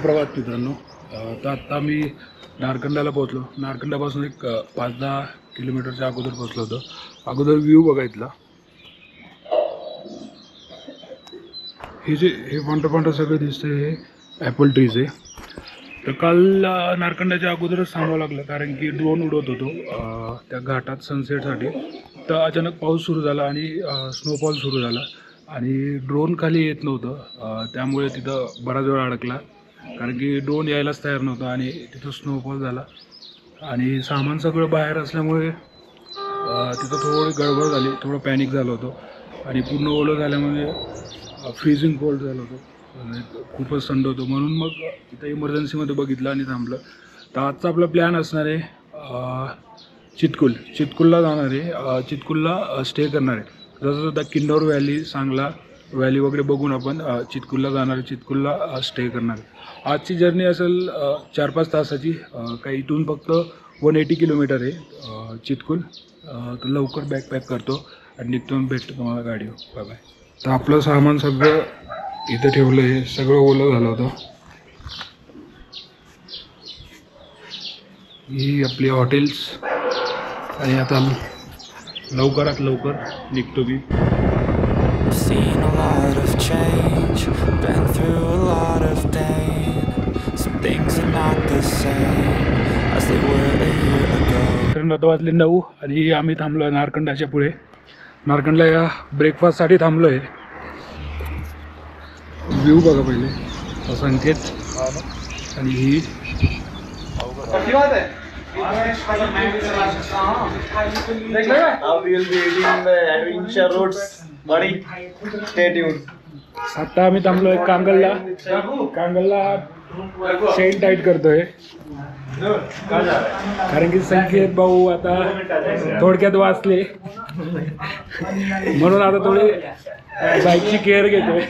सुप्रभात मित्रांनो. तर आत्ता मी नारकंड्याला पोहोचलो. नारकंड्यापासून एक 5-10 किलोमीटरच्या अगोदर पोहोचलो होतो. अगोदर व्ह्यू बघायतला. हे पांढरं सगळं दिसतंय, हे ॲपल ट्रीज आहे. तर काल नारकंड्याच्या अगोदरच थांबावं लागलं कारण की ड्रोन उडवत होतो त्या घाटात सनसेटसाठी. तर अचानक पाऊस सुरू झाला आणि स्नोफॉल सुरू झाला आणि ड्रोन खाली येत नव्हतं. त्यामुळे तिथं बराच वेळ अडकला कारण की ड्रोन यायलाच तयार नव्हतं आणि तिथं स्नोफॉल झाला आणि सामान सगळं बाहेर असल्यामुळे तिथं थोडी गडबड झाली, थोडं पॅनिक झालं होतं आणि पूर्ण ओलं झाल्यामुळे फ्रीजिंग कोल्ड झालं होतं, खूपच थंड होतं. म्हणून मग इथं इमर्जन्सीमध्ये बघितलं आणि थांबलं. तर आजचा आपला प्लॅन असणार आहे चितकुलला जाणार आहे. चितकुलला स्टे करणार आहे. जसं जसं किन्नौर व्हॅली, सांगला व्हॅली वगैरे बघून आपण चितकुलला जाणार आहे, चितकुलला स्टे करणार आहे. आजची जर्नी असेल 4-5 तासाची. काही इथून फक्त 180 किलोमीटर आहे चितकुल. तर लवकर बॅग पॅक करतो आणि निघतो. भेटतो तुम्हाला गाडीवर. Bye bye. तर आपलं सामान सगळं इथं ठेवलं आहे, सगळं ओलं झालं होतं. ही आपली हॉटेल्स आणि आता लवकरात लवकर निघतो मी. Seen a lot of change, been through a lot of pain. Some things are not the same as they were a year ago. तर आता वाजले 9 आणि आम्ही थांबलो आहे नारकंड्याच्या पुढे. नारकंडला या ब्रेकफास्टसाठी थांबलो आहे. व्ह्यू बघा पहिले, संकेत आणि ही आता आम्ही थांबलोय कांगलला चेन टाईट करतोय कारण की संकेत भाऊ आता थोडक्यात वाचले म्हणून आता थोडी बाईकची केअर घेतोय.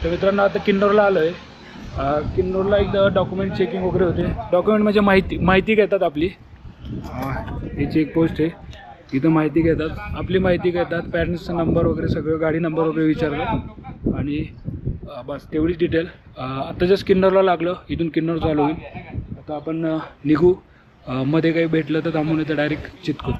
तर मित्रांनो आता किन्नौरला आलो आहे. किन्नौरला एकदा डॉक्युमेंट चेकिंग वगैरे होते. डॉक्युमेंट म्हणजे माहिती घेतात आपली. हे चेकपोस्ट आहे, इथं माहिती घेतात, आपली माहिती घेतात, पॅरेंट्सचा नंबर वगैरे सगळं, गाडी नंबर वगैरे विचारतात आणि बस तेवढीच डिटेल. आता जस्ट किन्नौरला लागलं, इथून किन्नौर चालू होईल. आता आपण निघू. मध्ये काही भेटलं तर थांबून येतं डायरेक्ट चितकुल.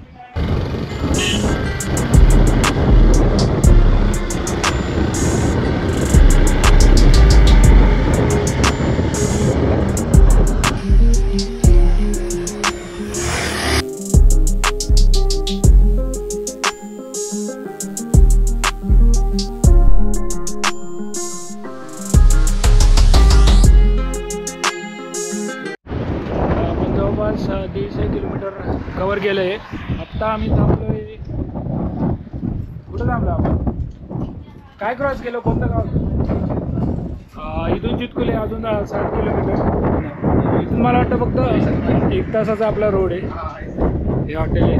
जवळपास 150 किलोमीटर कवर केलं आहे. आत्ता आम्ही थांबलो आहे. कुठं थांबलो आपण? काय क्रॉस केलं? कोणतं गाव? इथून चितकुल आहे अजून 60 किलोमीटर. इथून मला वाटतं फक्त 1 तासाचा आपला रोड आहे. हे हॉटेल आहे.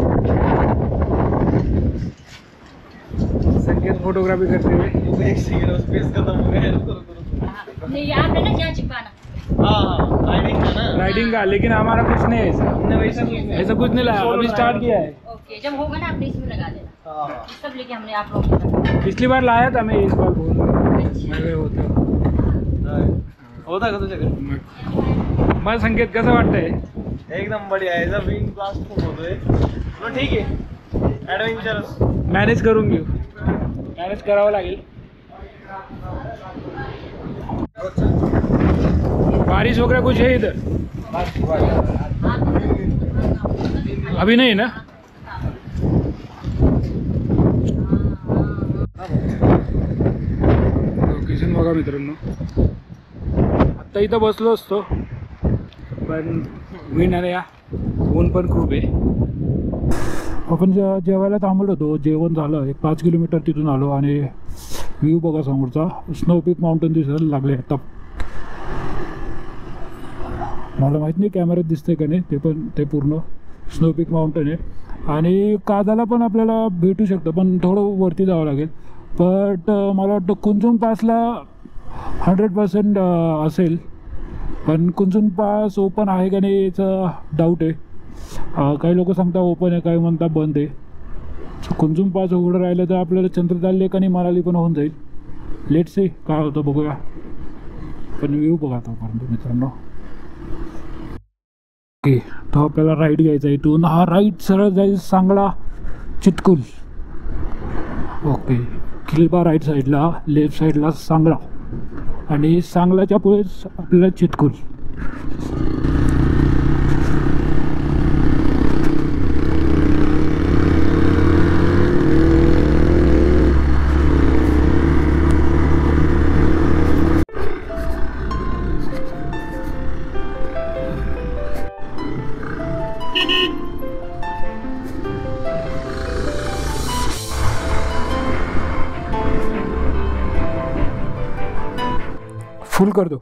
संकेत फोटोग्राफी करते हुए. राइडिंग का, लेकिन हमारा कुछ नहीं है ऐसा कुछ नहीं लाया. अभी स्टार्ट किया है. ओके, जब होगा ना आपने इसमें लगा देना. सब लेके हमने आप लोग पिछली बार लाया था मैं, इस बार बोल मैं होता का तुझ्याकडे? मला संकेत कसं वाटतंय? एकदम बढिया आहे. जर विंड ब्लास्ट खूप होतोय. ठीक आहे, ॲडव्हेंचरस मॅनेज करून घेऊ. मॅनेज करावं लागेल. बारिश वगैरह कुछ है इधर? अभी नहीं ना? लोकेशन बघा मित्रांनो, आत्ता इथं बसलो असतो पण विण आहे या, ऊन पण खूप आहे. आपण जेवायला थांबलो होतो, जेवण झालं, एक 5 किलोमीटर तिथून आलो आणि व्ह्यू बघा समोरचा, स्नो पीक माउंटेन दिसायला लागले आता. मला माहीत नाही कॅमेऱ्यात दिसतंय का नाही, ते पण ते पूर्ण स्नो पीक माउंटेन आहे. आणि कादाला पण आपल्याला भेटू शकतं, पण थोडं वरती जावं लागेल. बट मला वाटतं कुंचुम पासला 100% असेल, पण कुंचुम पास ओपन आहे का नाही याचं डाऊट आहे. काही लोक सांगता ओपन आहे, काही म्हणता बंद आहे. कुंचुम पास उघडं राहिलं तर आपल्याला चंद्रताल लेक आणि मनाली पण होऊन जाईल. लेट सी काय होतं बघूया. पण व्ह्यू बघा तोपर्यंत मित्रांनो. ओके, तो आपल्याला राईट घ्यायचा इथून. हा राईट सरळ जाईल सांगला चितकुल. ओके, किल्बा राईट साईडला, लेफ्ट साईडला सांगला आणि सांगलाच्या पुढे आपल्याला चितकुल. फुल कर दो.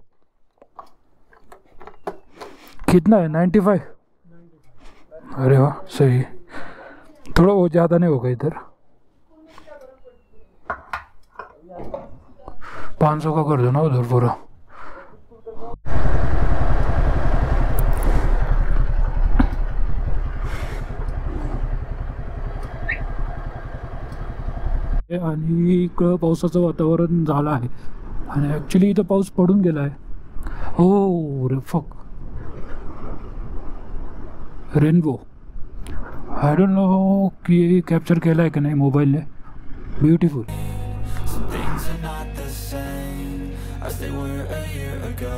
कितना है? 95. अरे वाह, सही. थोड़ा वो ज़्यादा नहीं होगा इधर. 500 का कर दो ना उधर पूरा. आणि इकडं पावसाचं वातावरण झालं आहे आणि ॲक्च्युली इथं पाऊस पडून गेला आहे. हो रे फक, रेनबो. आय डोंट नो की कॅप्चर केला आहे का नाही मोबाईलने. Beautiful. Things are not the same as they were a year ago.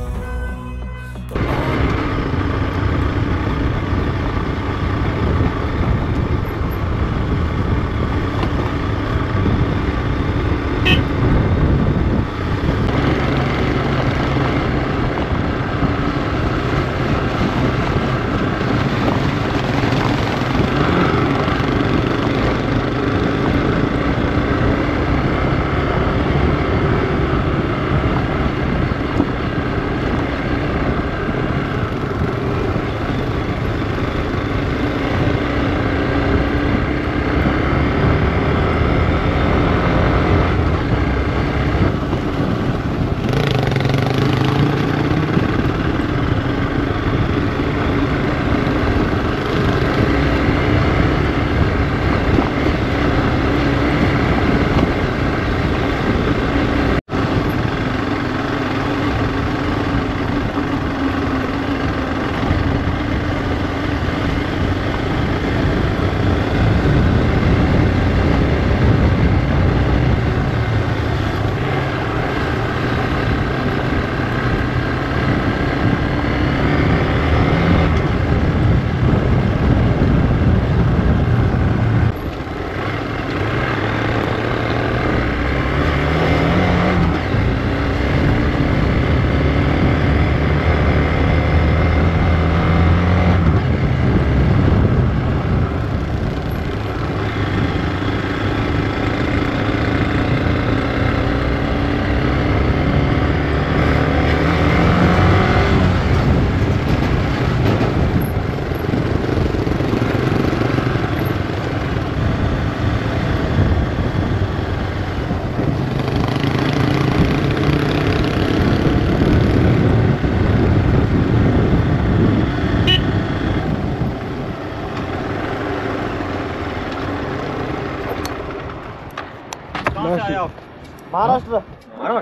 Maharashtra.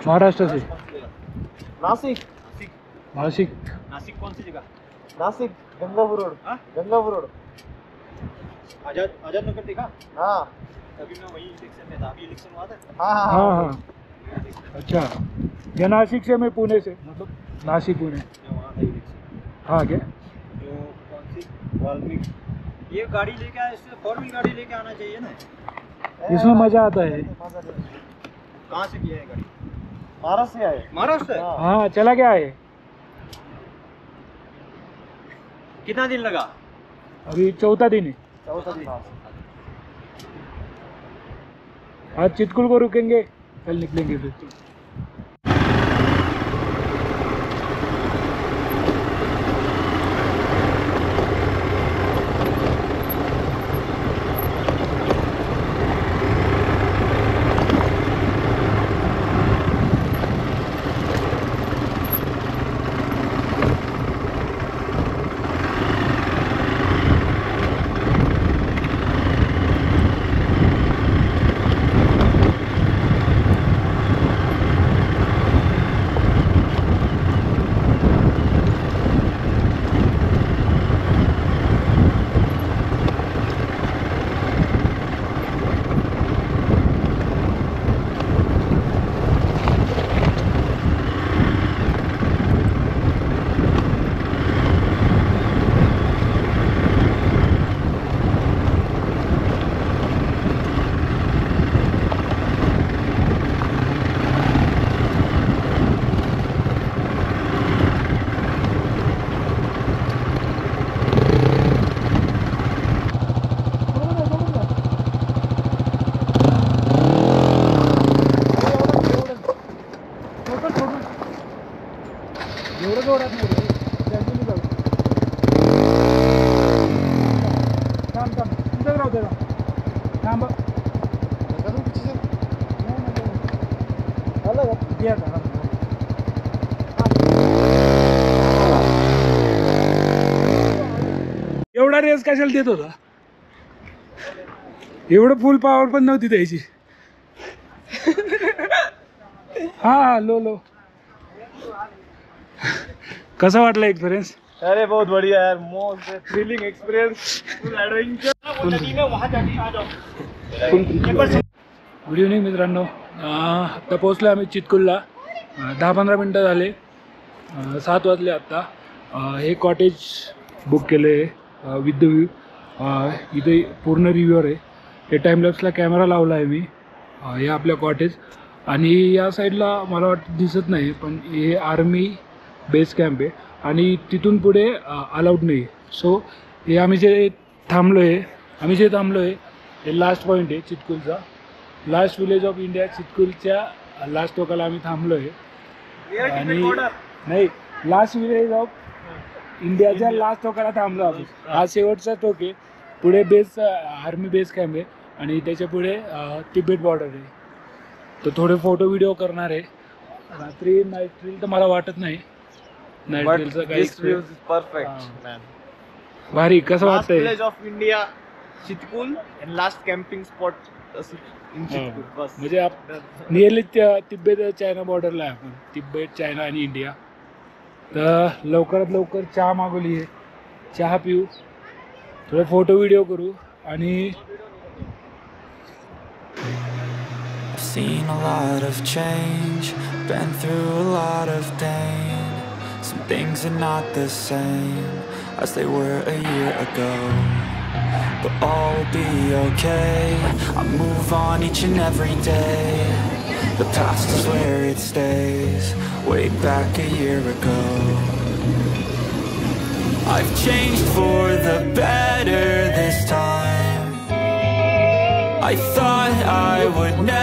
Maharashtra से. नासिक. नासिक. नासिक कौन सी जगह? नासिक गंगापुर रोड. गंगापुर रोड. आजाद नगर देखा? हाँ, अभी मैं वही इलेक्शन में था. अभी इलेक्शन हुआ था. हाँ हाँ हाँ हाँ. अच्छा, ये नासिक से, मैं पुणे से, मतलब नासिक पुणे। हाँ क्या? जो कौन सी वाल्मीकि, ये गाड़ी लेके आए, इससे 4 व्हील गाड़ी लेके आना चाहिए ना। इसमें मजा आता है। कहाँ से किया है गाड़ी? महाराष्ट्र से आए। महाराष्ट्र से? हाँ, चला क्या है? कितना दिन लगा? अभी 4था दिन है। आज चितकुल को रुकेंगे, कल निकलेंगे फिर। एवढं जोरात नाही रे, जल्दी जाऊ. थांब थांब, तुमच्याच राहते का? थांब. एवढा रेस कशाला देत होता? एवढं फुल पॉवर पण नव्हती द्यायची. हा लो लो. कसा वाटला एक्सपिरियंस? अरे बहुत बढ़िया यार, मोस्ट थ्रिलिंग एक्सपीरियंस, फुल एडवेंचर. गुड इव्हनिंग मित्रांनो. आत्ता पोहोचलो आम्ही चितकुलला. 10-15 मिनटं झाले. 7 वाजले आत्ता. हे कॉटेज बुक केलं आहे विथ द व्ह्यू. इथे पूर्ण रिव्ह्यूवर आहे. हे टाईमलॅप्सला कॅमेरा लावला आहे मी. हे आपल्या कॉटेज आणि या साईडला मला वाटतं दिसत नाही, पण हे आर्मी बेस कॅम्प आहे आणि तिथून पुढे अलाउड नाही. सो हे आम्ही जे थांबलो आहे हे लास्ट पॉईंट आहे चितकुलचा. लास्ट विलेज ऑफ इंडिया चितकुलच्या लास्ट टोकाला आम्ही थांबलो आहे. आणि नाही, लास्ट विलेज ऑफ इंडियाच्या लास्ट टोकाला थांबलो आम्ही. हा शेवटचा टोक आहे. पुढे बेस आर्मी बेस कॅम्प आहे आणि त्याच्या पुढे तिबेट बॉर्डर आहे. तर थोडे फोटो व्हिडिओ करणार आहे. रात्री नाईट रील तर मला वाटत नाही. नाईट रीलचं काही परफेक्ट मॅन. भारी. कसं वाटतंय? Village of India Chitkul and last camping spot in Chitkul. बस म्हणजे नियरली तिबेट चायना बॉर्डरला आहे आपण. तिबेट, चायना आणि इंडिया. तर लवकरात लवकर चहा मागवली आहे. चहा पिऊ, थोडे फोटो व्हिडिओ करू आणि I've seen a lot of change, been through a lot of pain. Some things are not the same as they were a year ago, but all will be okay. I move on each and every day. The past is where it stays, way back a year ago. I've changed for the better this time. I thought I would never